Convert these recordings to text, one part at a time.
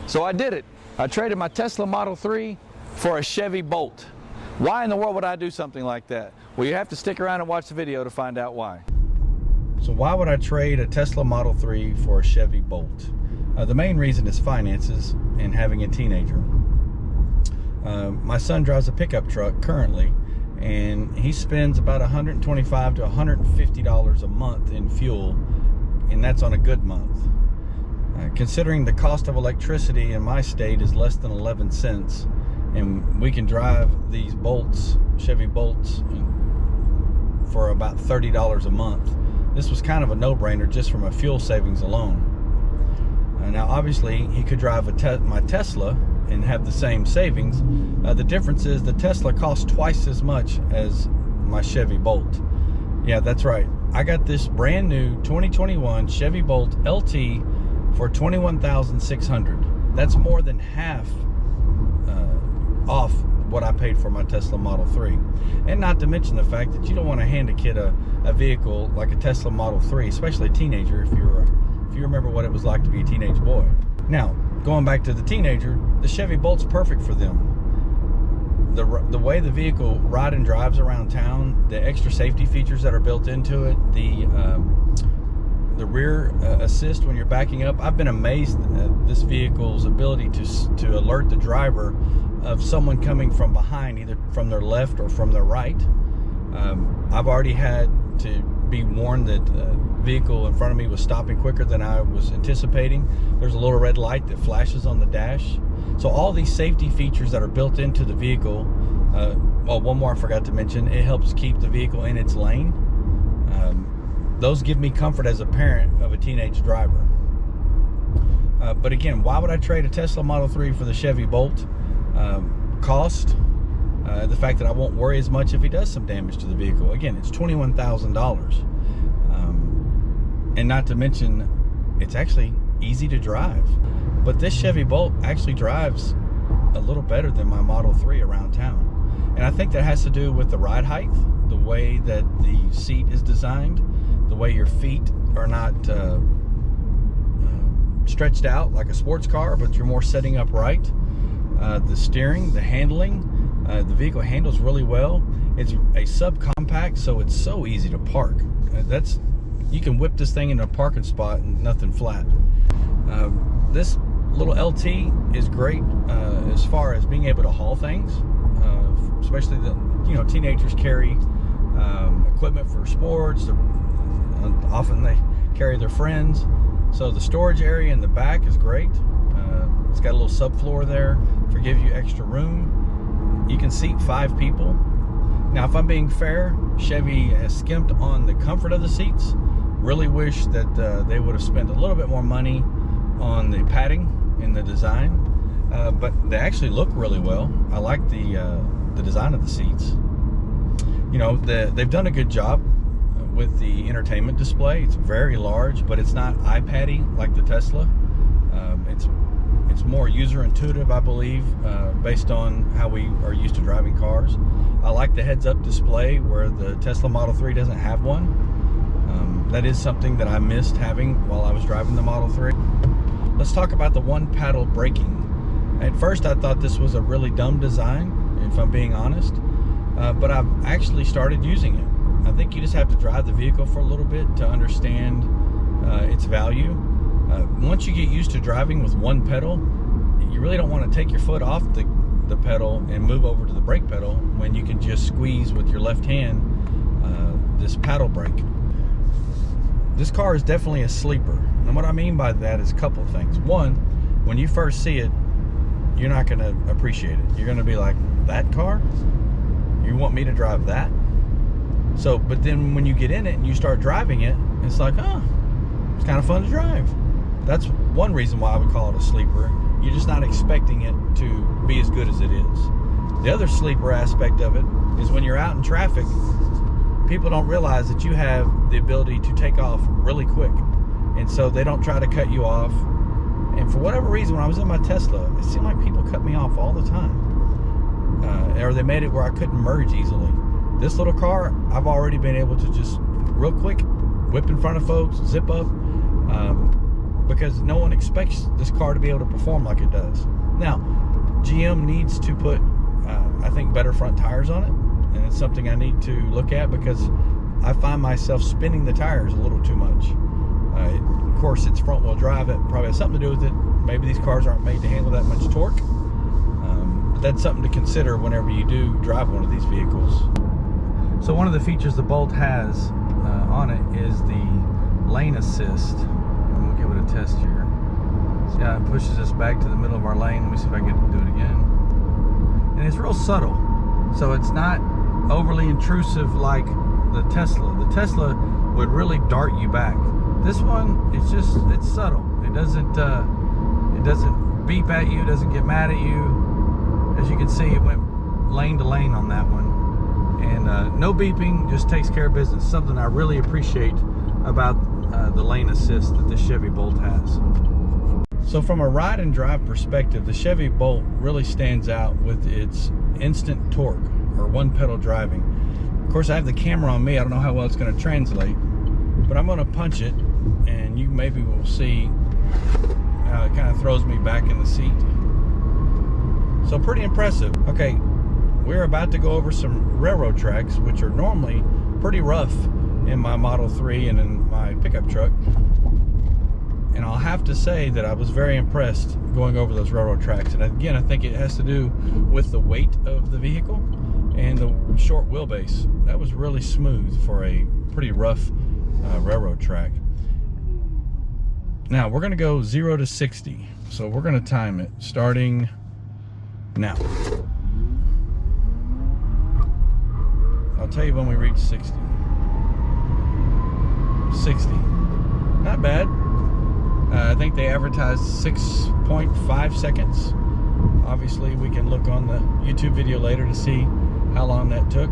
So I did it. I traded my Tesla Model 3 for a Chevy Bolt. Why in the world would I do something like that? Well, you have to stick around and watch the video to find out why. So why would I trade a Tesla Model 3 for a Chevy Bolt? The main reason is finances and having a teenager. My son drives a pickup truck currently, and he spends about $125 to $150 a month in fuel, and that's on a good month. Considering the cost of electricity in my state is less than 11 cents, and we can drive these Bolts, Chevy Bolts, for about $30 a month, this was kind of a no-brainer just from a fuel savings alone. Now obviously he could drive my Tesla and have the same savings. The difference is the Tesla costs twice as much as my Chevy Bolt. Yeah, that's right. I got this brand new 2021 Chevy Bolt LT for $21,600. That's more than half off what I paid for my Tesla Model 3. And not to mention the fact that you don't want to hand a kid a vehicle like a Tesla Model 3, especially a teenager, if you remember what it was like to be a teenage boy. Now, going back to the teenager, the Chevy Bolt's perfect for them. The way the vehicle rides and drives around town, the extra safety features that are built into it, the rear assist when you're backing up. I've been amazed at this vehicle's ability to alert the driver of someone coming from behind, either from their left or from their right. I've already had to be warned that a vehicle in front of me was stopping quicker than I was anticipating. There's a little red light that flashes on the dash. So all these safety features that are built into the vehicle. Well, one more I forgot to mention, it helps keep the vehicle in its lane. Those give me comfort as a parent of a teenage driver. But again, why would I trade a Tesla Model 3 for the Chevy Bolt? Cost, the fact that I won't worry as much if he does some damage to the vehicle. Again, it's $21,000. And not to mention, it's actually easy to drive. But this Chevy Bolt actually drives a little better than my Model 3 around town. And I think that has to do with the ride height, the way that the seat is designed, the way your feet are not stretched out like a sports car, but you're more sitting upright. The steering, the handling, the vehicle handles really well. It's a subcompact, so it's so easy to park. You can whip this thing in a parking spot and nothing flat. This little LT is great as far as being able to haul things, especially teenagers carry equipment for sports. Often they carry their friends, so the storage area in the back is great. It's got a little subfloor there for give you extra room. You can seat 5 people. Now, if I'm being fair, Chevy has skimped on the comfort of the seats. Really wish that they would have spent a little bit more money on the padding and the design, but they actually look really well. I like the design of the seats. They've done a good job with the entertainment display. It's very large, but it's not iPad-y like the Tesla. It's more user intuitive, I believe, based on how we are used to driving cars. I like the heads-up display where the Tesla Model 3 doesn't have one. That is something that I missed having while I was driving the Model 3. Let's talk about the one-paddle braking. At first, I thought this was a really dumb design, if I'm being honest, but I've actually started using it. I think you just have to drive the vehicle for a little bit to understand its value. Once you get used to driving with one pedal, you really don't want to take your foot off the pedal and move over to the brake pedal when you can just squeeze with your left hand this paddle brake. This car is definitely a sleeper. And what I mean by that is a couple of things. One, when you first see it, you're not going to appreciate it. You're going to be like, that car? You want me to drive that? So, but then when you get in it and you start driving it, it's like, oh, it's kind of fun to drive. That's one reason why I would call it a sleeper. You're just not expecting it to be as good as it is. The other sleeper aspect of it is when you're out in traffic, people don't realize that you have the ability to take off really quick. And so they don't try to cut you off. And for whatever reason, when I was in my Tesla, it seemed like people cut me off all the time. Or they made it where I couldn't merge easily. This little car, I've already been able to just real quick whip in front of folks, zip up. because no one expects this car to be able to perform like it does. Now, GM needs to put, I think, better front tires on it, and it's something I need to look at because I find myself spinning the tires a little too much. Of course, it's front wheel drive. It probably has something to do with it. Maybe these cars aren't made to handle that much torque. But that's something to consider whenever you do drive one of these vehicles. So one of the features the Bolt has on it is the lane assist. And we'll give it a test here. See how it pushes us back to the middle of our lane. Let me see if I can get it to do it again. And it's real subtle. So it's not overly intrusive like the Tesla. The Tesla would really dart you back. This one, it's subtle. It doesn't beep at you, doesn't get mad at you. As you can see, it went lane to lane on that one. And no beeping, just takes care of business. Something I really appreciate about the lane assist that this Chevy Bolt has. So from a ride and drive perspective, the Chevy Bolt really stands out with its instant torque, or one pedal driving. Of course, I have the camera on me. I don't know how well it's going to translate, but I'm going to punch it, and you maybe will see how it kind of throws me back in the seat. So pretty impressive. Okay, we're about to go over some railroad tracks, which are normally pretty rough in my Model 3 and in my pickup truck. And I'll have to say that I was very impressed going over those railroad tracks. And again, I think it has to do with the weight of the vehicle and the short wheelbase. That was really smooth for a pretty rough railroad track. Now we're gonna go 0 to 60. So we're gonna time it starting now. I'll tell you when we reach 60. 60. Not bad. I think they advertised 6.5 seconds. Obviously, we can look on the YouTube video later to see how long that took.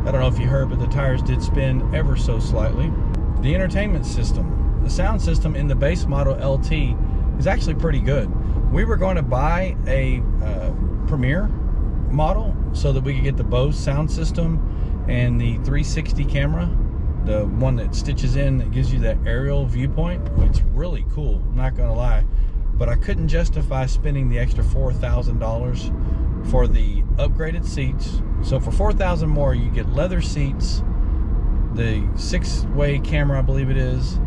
I don't know if you heard, but the tires did spin ever so slightly. The entertainment system, the sound system in the base model LT is actually pretty good. We were going to buy a Premier model so that we could get the Bose sound system and the 360 camera, the one that stitches in that gives you that aerial viewpoint. It's really cool, I'm not gonna lie, but I couldn't justify spending the extra $4,000 for the upgraded seats. So for $4,000 more, you get leather seats, the 6-way camera, I believe it is,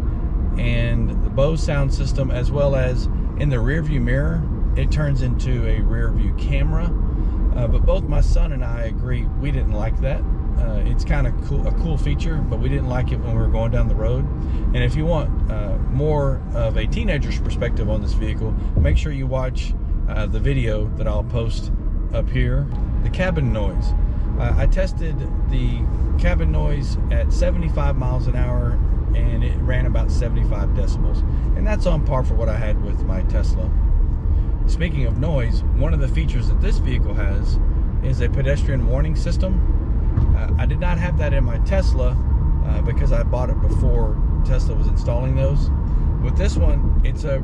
and the Bose sound system, as well as in the rear view mirror, it turns into a rear view camera. But both my son and I agree we didn't like that. It's kind of cool, a cool feature, but we didn't like it when we were going down the road. And if you want more of a teenager's perspective on this vehicle, make sure you watch the video that I'll post up here. The cabin noise. I tested the cabin noise at 75 miles an hour, and it ran about 75 decibels. And that's on par for what I had with my Tesla. Speaking of noise, one of the features that this vehicle has is a pedestrian warning system. I did not have that in my Tesla because I bought it before Tesla was installing those. With this one, it's a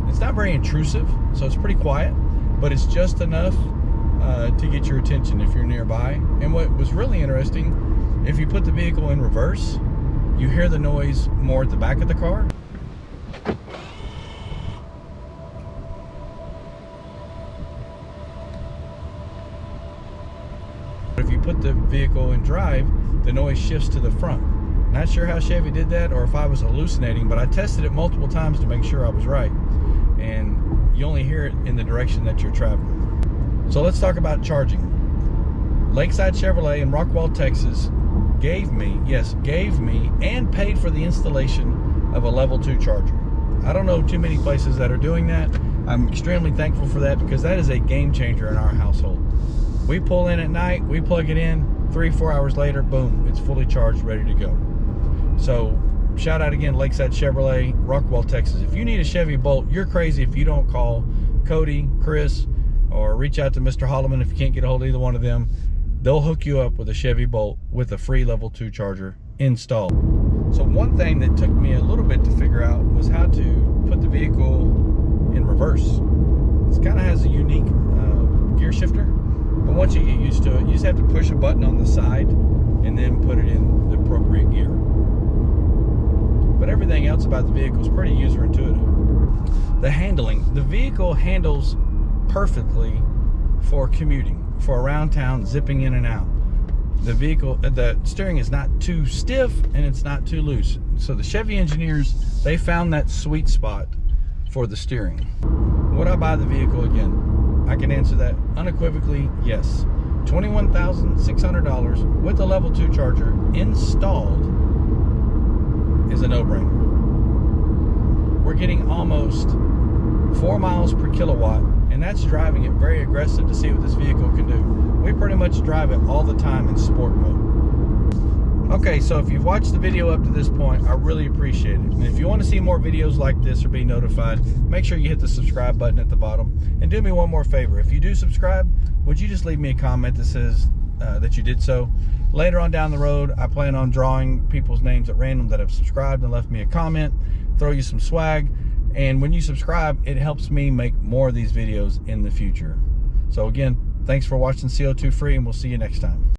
it's not very intrusive, so it's pretty quiet, but it's just enough to get your attention if you're nearby. And what was really interesting, if you put the vehicle in reverse, you hear the noise more at the back of the car. If you put the vehicle in drive, the noise shifts to the front. Not sure how Chevy did that or if I was hallucinating, but I tested it multiple times to make sure I was right. And you only hear it in the direction that you're traveling. So let's talk about charging. Lakeside Chevrolet in Rockwall, Texas gave me and paid for the installation of a level 2 charger. I don't know too many places that are doing that. I'm extremely thankful for that because that is a game changer in our household. We pull in at night, we plug it in, 3-4 hours later, boom, it's fully charged, ready to go. So shout out again, Lakeside Chevrolet, Rockwall, Texas. If you need a Chevy Bolt, you're crazy if you don't call Cody, Chris, or reach out to Mr. Holloman if you can't get a hold of either one of them. They'll hook you up with a Chevy Bolt with a free level 2 charger installed. So one thing that took me a little bit to figure out was how to put the vehicle in reverse. It kind of has a unique gear shifter. But once you get used to it, you just have to push a button on the side and then put it in the appropriate gear. but everything else about the vehicle is pretty user intuitive. The handling, the vehicle handles perfectly for commuting, for around town, zipping in and out. The vehicle, the steering is not too stiff and it's not too loose. So the Chevy engineers, they found that sweet spot for the steering. Would I buy the vehicle again? I can answer that unequivocally, yes. $21,600 with a level 2 charger installed is a no-brainer. We're getting almost 4 miles per kilowatt, and that's driving it very aggressive to see what this vehicle can do. We pretty much drive it all the time in sport mode. Okay, so if you've watched the video up to this point, I really appreciate it. And if you want to see more videos like this or be notified, make sure you hit the subscribe button at the bottom. And do me one more favor. If you do subscribe, would you just leave me a comment that says that you did so? Later on down the road, I plan on drawing people's names at random that have subscribed and left me a comment, throw you some swag. And when you subscribe, it helps me make more of these videos in the future. So again, thanks for watching CO2 Free, and we'll see you next time.